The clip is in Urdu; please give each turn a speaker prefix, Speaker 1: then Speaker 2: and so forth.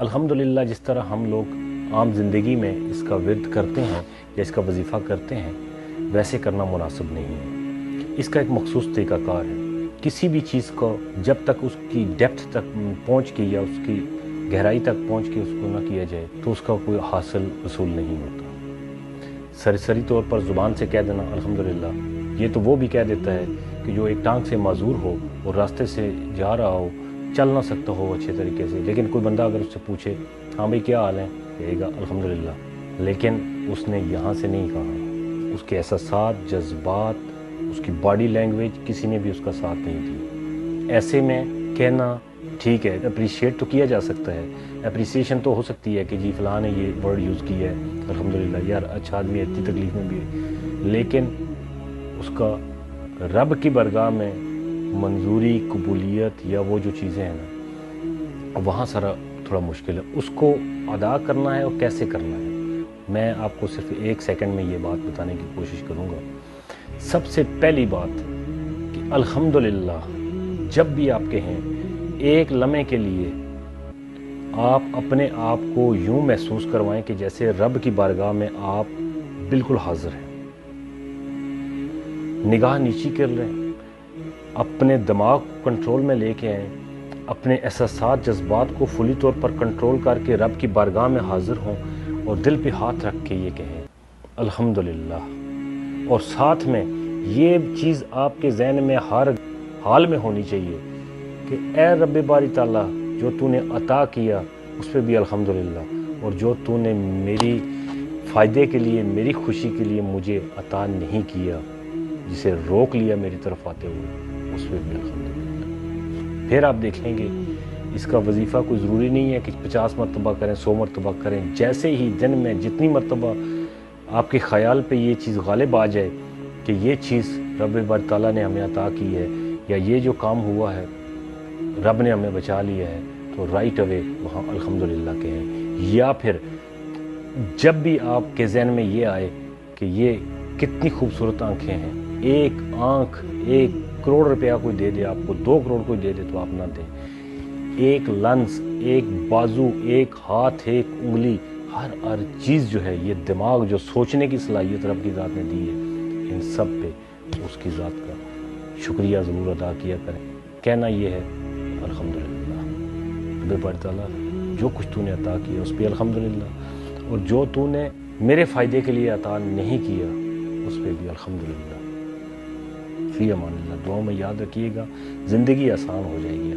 Speaker 1: الحمدللہ جس طرح ہم لوگ عام زندگی میں اس کا ورد کرتے ہیں یا اس کا وظیفہ کرتے ہیں ویسے کرنا مناسب نہیں ہے۔ اس کا ایک مخصوص طریقہ کار ہے۔ کسی بھی چیز کو جب تک اس کی ڈیپتھ تک پہنچ کے یا اس کی گہرائی تک پہنچ کے اس کو نہ کیا جائے تو اس کا کوئی حاصل وصول نہیں ہوتا۔ سرسری طور پر زبان سے کہہ دینا الحمدللہ، یہ تو وہ بھی کہہ دیتا ہے کہ جو ایک ٹانگ سے معذور ہو اور راستے سے جا رہا ہو، چل نہ سکتا ہو اچھے طریقے سے، لیکن کوئی بندہ اگر اس سے پوچھے ہاں بھائی کیا حال ہے، کہے گا الحمدللہ، لیکن اس نے یہاں سے نہیں کہا۔ اس کے احساسات، جذبات، اس کی باڈی لینگویج کسی نے بھی اس کا ساتھ نہیں دیا۔ ایسے میں کہنا ٹھیک ہے، اپریشیٹ تو کیا جا سکتا ہے، اپریسیشن تو ہو سکتی ہے کہ جی فلاں نے یہ ورڈ یوز کیا ہے الحمدللہ، یار اچھا آدمی ہے، اتنی تکلیف میں بھی ہے، لیکن اس کا رب کی بارگاہ میں منظوری، قبولیت یا وہ جو چیزیں ہیں نا، وہاں سارا تھوڑا مشکل ہے۔ اس کو ادا کرنا ہے اور کیسے کرنا ہے، میں آپ کو صرف 1 سیکنڈ میں یہ بات بتانے کی کوشش کروں گا۔ سب سے پہلی بات کہ الحمدللہ جب بھی آپ کہیں، ایک لمحے کے لیے آپ اپنے آپ کو یوں محسوس کروائیں کہ جیسے رب کی بارگاہ میں آپ بالکل حاضر ہیں۔ نگاہ نیچی کر لیں، اپنے دماغ کو کنٹرول میں لے کے آئیں، اپنے احساسات، جذبات کو فلی طور پر کنٹرول کر کے رب کی بارگاہ میں حاضر ہوں اور دل پہ ہاتھ رکھ کے یہ کہیں الحمدللہ، اور ساتھ میں یہ چیز آپ کے ذہن میں ہر حال میں ہونی چاہیے کہ اے رب باری تعالیٰ، جو تو نے عطا کیا اس پہ بھی الحمدللہ، اور جو تو نے میری فائدے کے لیے، میری خوشی کے لیے مجھے عطا نہیں کیا، جسے روک لیا میری طرف آتے ہوئے، اس پہ بھی الحمدللہ۔ پھر آپ دیکھیں گے اس کا وظیفہ کوئی ضروری نہیں ہے کہ 50 مرتبہ کریں، 100 مرتبہ کریں، جیسے ہی دن میں جتنی مرتبہ آپ کے خیال پہ یہ چیز غالب آ جائے کہ یہ چیز رب باری تعالیٰ نے ہمیں عطا کی ہے، یا یہ جو کام ہوا ہے رب نے ہمیں بچا لیا ہے، تو رائٹ اوے وہاں الحمدللہ کہیں۔ یا پھر جب بھی آپ کے ذہن میں یہ آئے کہ یہ کتنی خوبصورت آنکھیں ہیں، ایک آنکھ 1 کروڑ روپیہ کوئی دے دے آپ کو، 2 کروڑ کوئی دے دے تو آپ نہ دیں، ایک لنز، ایک بازو، ایک ہاتھ، ایک انگلی، ہر چیز جو ہے، یہ دماغ جو سوچنے کی صلاحیت رب کی ذات نے دی ہے، ان سب پہ اس کی ذات کا شکریہ ضرور ادا کیا کریں۔ کہنا یہ ہے الحمدللہ، رب باری تعالیٰ جو کچھ تو نے عطا کیا اس پہ الحمدللہ، اور جو تو نے میرے فائدے کے لیے عطا نہیں کیا اس پہ بھی الحمدللہ۔ فی امان اللہ، دعاؤں میں یاد رکھیے گا، زندگی آسان ہو جائے گی۔